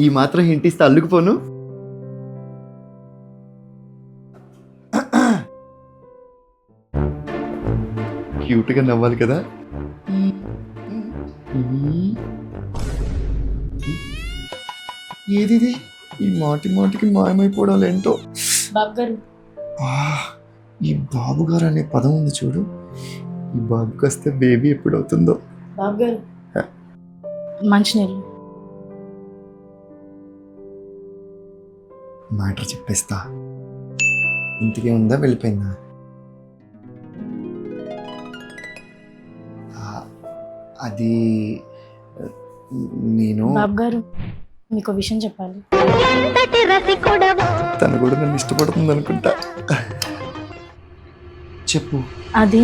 ఈ మాత్రం హింట్ ఇస్తే అల్లుకుపోను. క్యూట్గా నవ్వాలి కదా. ఏది ఈ మాటి మాటికి మాయమైపోవడాలు ఏంటో. బాబు గారు, ఈ బాబు గారు అనే పదం ఉంది చూడు, ఈ బాబుకి వస్తే బేబీ ఎప్పుడవుతుందో. బాబు గారు, మంచినీళ్ళు. మ్యాటర్ చెప్పేస్తా. ఇంటికే ఉందా, వెళ్ళిపోయిందా? అది నేను బాబు గారు, మీకు విషయం చెప్పాలి. తను కూడా నన్ను ఇష్టపడుతుంది అనుకుంటా. చెప్పు. అది